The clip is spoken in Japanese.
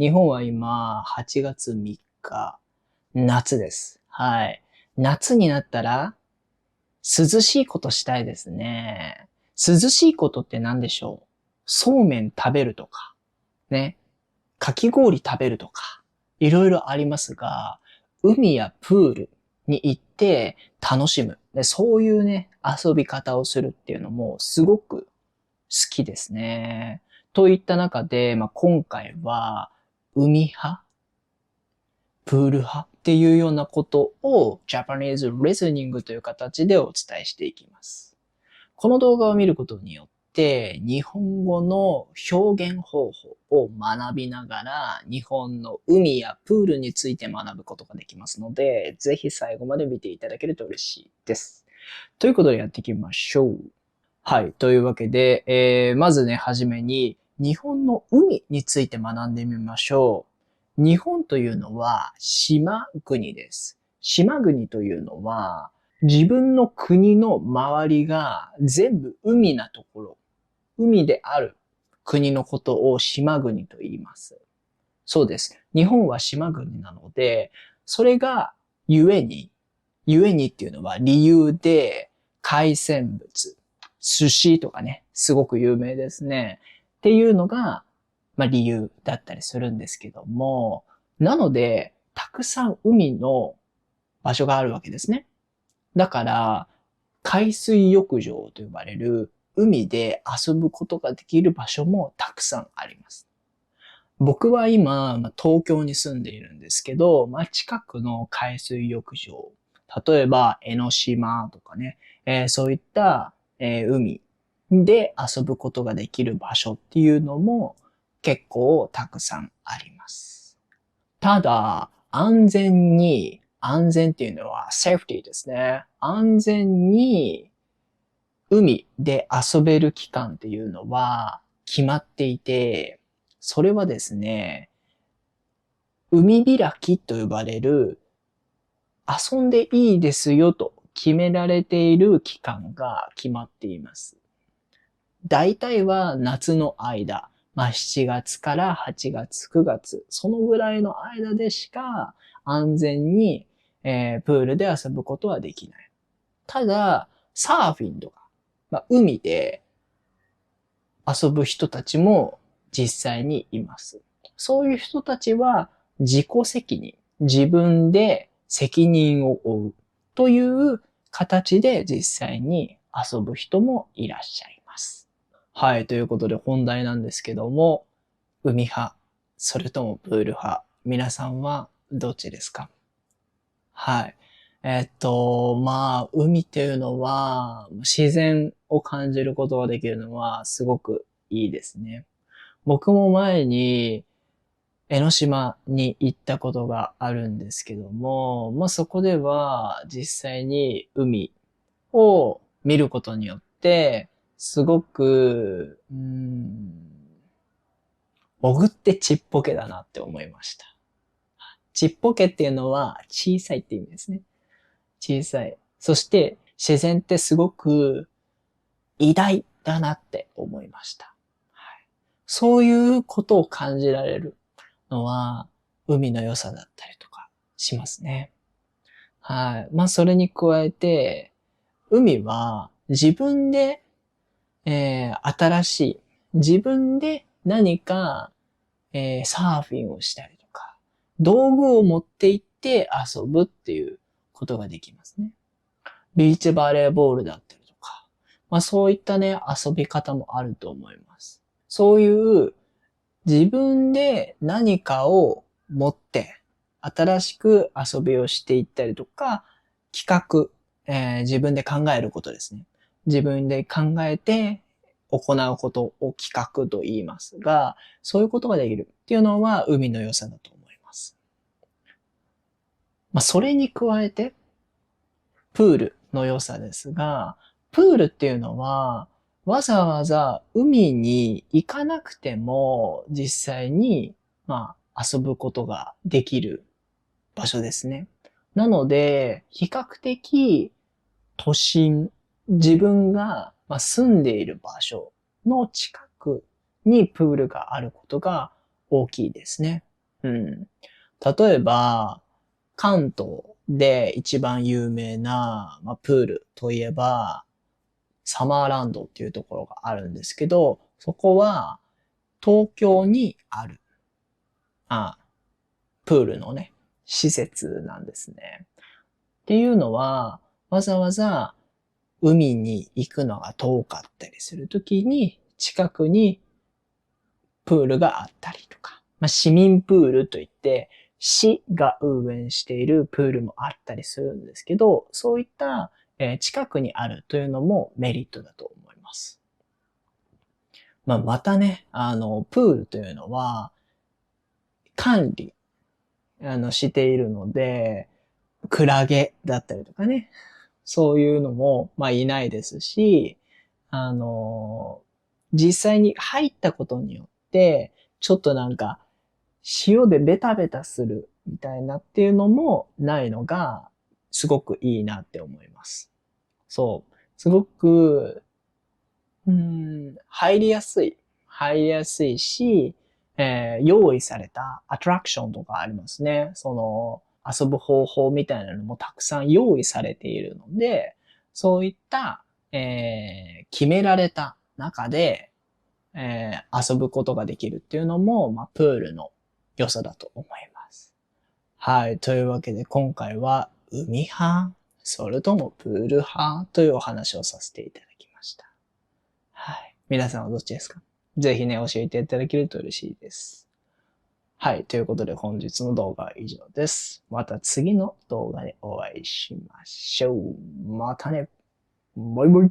日本は今、8月3日、夏です。はい。夏になったら、涼しいことしたいですね。涼しいことって何でしょう？そうめん食べるとか、ね。かき氷食べるとか、いろいろありますが、海やプールに行って楽しむ。で、そういうね、遊び方をするっていうのもすごく好きですね。といった中で、今回は、海派プール派っていうようなことを Japanese Listening という形でお伝えしていきます。この動画を見ることによって日本語の表現方法を学びながら日本の海やプールについて学ぶことができますので、ぜひ最後まで見ていただけると嬉しいです。ということでやっていきましょう。はい。というわけで、まずね、はじめに日本の海について学んでみましょう。日本というのは島国です。島国というのは自分の国の周りが全部海なところ、海である国のことを島国と言います。そうです。日本は島国なので、それがゆえにっていうのは理由で海鮮物、寿司とかね、すごく有名ですね。っていうのが、理由だったりするんですけども、なので、たくさん海の場所があるわけですね。だから、海水浴場と呼ばれる海で遊ぶことができる場所もたくさんあります。僕は今、東京に住んでいるんですけど、近くの海水浴場、例えば江ノ島とかね、そういった、海で遊ぶことができる場所っていうのも結構たくさんあります。ただ、安全っていうのはセーフティーですね。安全に海で遊べる期間っていうのは決まっていて、それはですね、海開きと呼ばれる遊んでいいですよと決められている期間が決まっています。大体は夏の間、7月から8月、9月、そのぐらいの間でしか安全に、プールで遊ぶことはできない。ただ、サーフィンとか、海で遊ぶ人たちも実際にいます。そういう人たちは自己責任、自分で責任を負うという形で実際に遊ぶ人もいらっしゃいます。はい、ということで本題なんですけども、海派、それともプール派、皆さんはどっちですか？はい。海っていうのは、自然を感じることができるのはすごくいいですね。僕も前に江ノ島に行ったことがあるんですけども、そこでは実際に海を見ることによって、すごく、潜ってちっぽけだなって思いました。ちっぽけっていうのは小さいって意味ですね。小さい。そして自然ってすごく偉大だなって思いました。はい、そういうことを感じられるのは海の良さだったりとかしますね。はい。それに加えて、海は自分で、新しい、自分で何か、サーフィンをしたりとか、道具を持って行って遊ぶっていうことができますね。ビーチバレーボールだったりとか、そういったね、遊び方もあると思います。そういう自分で何かを持って、新しく遊びをしていったりとか、企画、自分で考えることですね。自分で考えて行うことを企画と言いますが、そういうことができるっていうのは海の良さだと思います。それに加えて、プールの良さですが、プールっていうのは、わざわざ海に行かなくても、実際に、遊ぶことができる場所ですね。なので、比較的、都心、自分が住んでいる場所の近くにプールがあることが大きいですね。うん。例えば、関東で一番有名な、プールといえば、サマーランドっていうところがあるんですけど、そこは東京にある、あ、プールのね、施設なんですね。っていうのは、わざわざ海に行くのが遠かったりするときに、近くにプールがあったりとか、市民プールといって、市が運営しているプールもあったりするんですけど、そういった、近くにあるというのもメリットだと思います。またね、プールというのは、管理、しているので、クラゲだったりとかね、そういうのも、いないですし、あの、実際に入ったことによって、ちょっとなんか、塩でベタベタするみたいなっていうのもないのが、すごくいいなって思います。そう。すごく、入りやすいし、用意されたアトラクションとかありますね。その、遊ぶ方法みたいなのもたくさん用意されているので、そういった、決められた中で、遊ぶことができるっていうのも、プールの良さだと思います。はい。というわけで今回は海派、それともプール派というお話をさせていただきました。はい。皆さんはどっちですか？ぜひね、教えていただけると嬉しいです。はい。ということで本日の動画は以上です。また次の動画でお会いしましょう。またね。バイバイ。